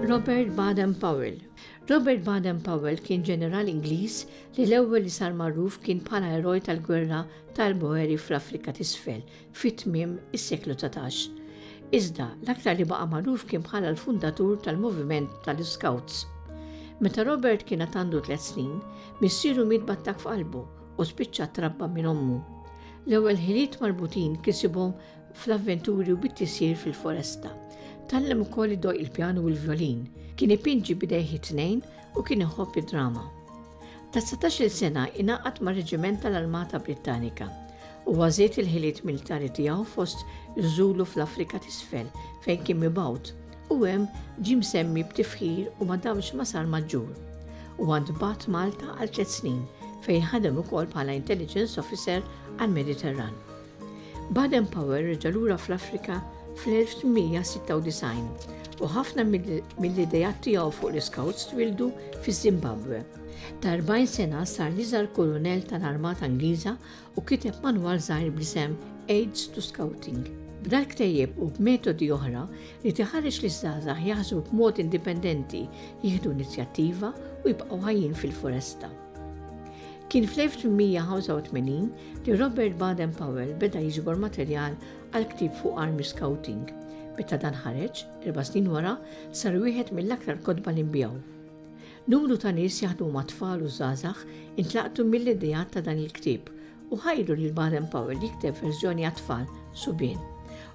Robert Baden Powell. Robert Baden Powell kien ġeneral Ingliż li l-ewwel li sar magħruf kien bħala eroj tal-gwerra tal-Boeri fl-Afrika t'isfel fit-tmiem is-seklu 19. Iżda l-aktar li baqa' magħruf kien bħala l-fundatur tal-moviment tal-Iscouts. Meta Robert kien għandu 3 snin, missieru miet b'attakk f'qalbu u spiċċa trabba minn ommu. L-ewwel ħiliet marbutin kisibhom fl-avventuri u bit-tisjir fil-foresta. Tallem ukoll iddoq il-pjanu u l-vjolin, kien ipinġi bidejhi 2 u kien iħobb id-drama. Ta' 19 sena ingħaqad mar-Reġiment tal-Armata Brittanika u għażiet il-ħiliet militari tiegħu fost iż-Zulu fl-Afrika t'isfel fejn kien mibgħut u hemm ġie msemmi b'tifħir u ma damx ma sar maġġur. U għand Malta għal 3 snin fejn ħadem ukoll bħala intelligence officer għall-Mediterran. Baden Powell reġa' lura fl-Afrika fl-1896 u ħafna mill-idejat tiegħu fuq l-Iscouts twildu fiż-Zimbabwe. Ta' 40 sena sar liżgħar kolonel tal-Armata Ingliża u kiteb manwal żgħir b'isem Aids to Scouting. B'dan ktejjeb u b'metodi oħra li tiħareġ liż-żgħażagħ jaħsbu b'mod indipendenti jieħdu inizjattiva u jibqgħu ħajjin fil-foresta. Kien fl-1885 li Robert Baden Powell beda jiġbor materjal għal ktieb fuq Army Scouting. Meta dan ħareġ, 4 snin wara, sar wieħed mill-aktar kotba li nbjaw. Numru ta' nies jaħdmu ma' tfal u żgħażagħ intlaqtu mill-idejat ta' dan il-ktieb u ħajru lil Baden Powell jikteb verżjoni għat-tfal subien.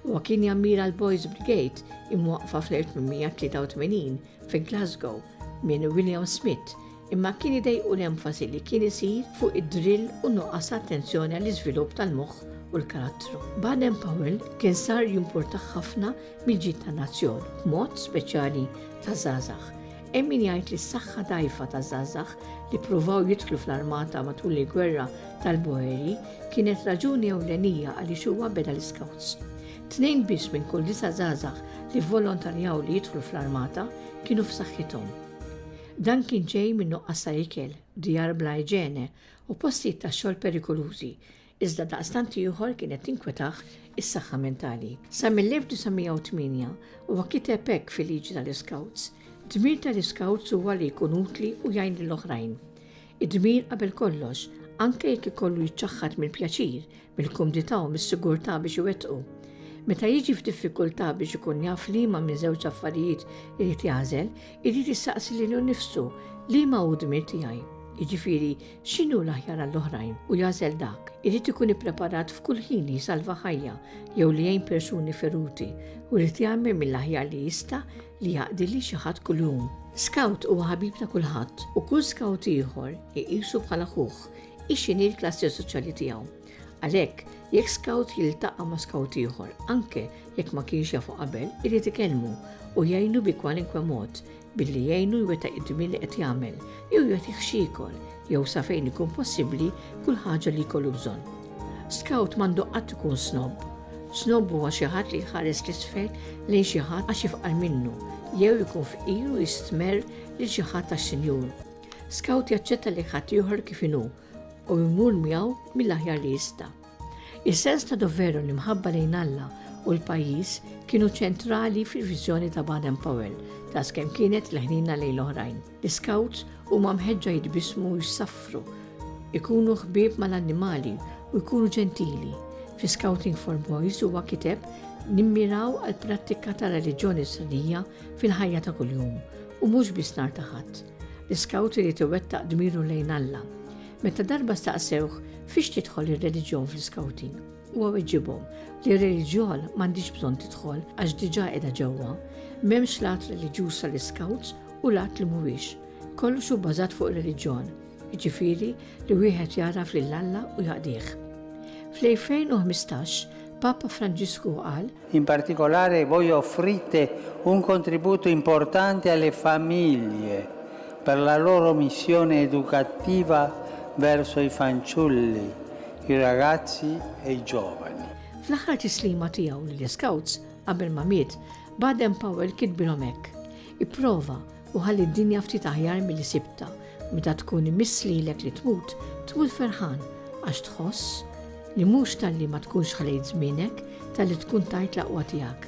Huwa kien jammira l-Boys Brigade imwaqfa fl-1883 fi Glasgow minn William Smith, imma kien idejqu l-enfasi li kien isir fuq id-drill u nuqqas attenzjoni għall-iżvilupp tal-moħħ u l-karattru. Baden Powell kien sar jimpurtaħ ħafna mill-ġid tan-nazzjon, b'mod speċjali taż-żgħażagħ. Hemm min jgħid li s-saħħa dgħajfa taż-żgħażagħ li ppruvaw jidħlu fl-armata matul il-gwerra tal-Boeri kienet raġuni ewlenija għaliex huwa beda l-Iscouts. 2 biss minn kull 9 żgħażagħ li volontarjaw li jidħlu fl-armata kienu f'saħħithom. Dan kien ġej minn nuqqas ta' ikel, djar bla iġene u postijiet ta' xogħol perikolużi, iżda daqstant ieħor kienet tinkwetaħ is-saħħa mentali. Sa mill-1908 huwa kiteb hekk fil-liġi tal-Iscouts. Dmir tal-Iscouts huwa li jkun utli u jgħin lill-oħrajn. Id-dmir qabel kollox, anke jekk ikollu jiċċaħħad mill-pjaċir, mill-kumdità u mis-sigurtà biex iwettqu. Meta jiġi f'diffikultà biex ikun jaf liema minn żewġ affarijiet irid jażel, irid jistaqsi lilu nnifsu liema hu dmir tiegħi. Jiġifieri x'inhu l-aħjar għall-oħrajn u jażel dak. Irid ikun ippreparat f'kull ħin li jsalva ħajja jew li jgħin persuni feruti u jrid jagħmel mill-aħjar li jista' li jaqdi li xi ħadd kuljum. Scout huwa ħabib ta' kulħadd u kull scout ieħor iqisu bħala aħuh ix-xini l-klassi soċjali tiegħu. Għalhekk, jekk scout jiltaqa' ma' scout ieħor, anke jekk ma kienx jafu qabel, irid ikellmu u jgħinu bi kwalinkwe mod billi jgħinu jwettaq id-dmir li qed jagħmel, jew jagħtih xi jkun, jew sa fejn ikun possibbli kull ħaġa li jkollu bżonn. Scout m'għandu qatt ikun snob. Snob huwa xi ħadd li jħares l-isfel lejn xi ħadd għax jifqar minnu, jew ikun fqir u jistmer lil xi ħadd tax-xinjur. Scout jaċċetta li ħadd ieħor kif inhu u jmur miegħu mill-aħjar li jista'. Is-sens ta' doveru li mħabba lejn Alla u l-pajjiż kienu ċentrali fil-viżjoni ta' Baden Powell ta' skemm kienet leħnina lejn l-oħrajn. L-Scouts huma mħeġġa jitbismu u jsaffru, ikunu ħbieb mal-annimali u jkunu ġentili. Fi Scouting for Boys huwa kiteb nimmiraw għal prattika ta' reliġjoni sirrija fil-ħajja ta' kuljum u mhux biss nhar ta' ħadd. L-Scout irid iwettaq dmiru lejn Alla. Meta darba staqsewh fiex tidħol ir-reliġjon fl-Scouting, huwa weġġibhom li r-reliġjon m'għandix bżonn tidħol għax diġà qiegħda ġewwa, m'hemmx lat reliġjuż tal-Scouts u lat li mhuwiex. Kollox hu bbażat fuq ir-reliġjon, jiġifieri li wieħed jaraf lil Alla u jaqdih. Fl-2015 Papa Franġisku qal: In particolare voi offrite un contributo importante alle famiglie per la loro missione educativa verso i fanciulli, i ragazzi e i giovani. Fl-aħħar tislima tiegħu lill-Scouts qabel ma miet, Baden Powell kitbilhom hekk. Ipprova u ħalli d-dinja ftit aħjar milli sibta. Meta tkun immisslilek li tmut ferħan għax tħoss li mhux talli ma tkunx ħalejt żmienek talli tkun tajt l-aqwa tiegħek.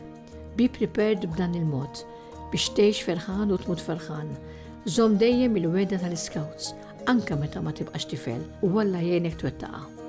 Be prepared b'dan il-mod. biex tgħix ferħan u tmut ferħan. Żomm dejjem il-weda tal-Iscouts, anke meta ma tibqax tifel u Alla jgħinek twettaqa'.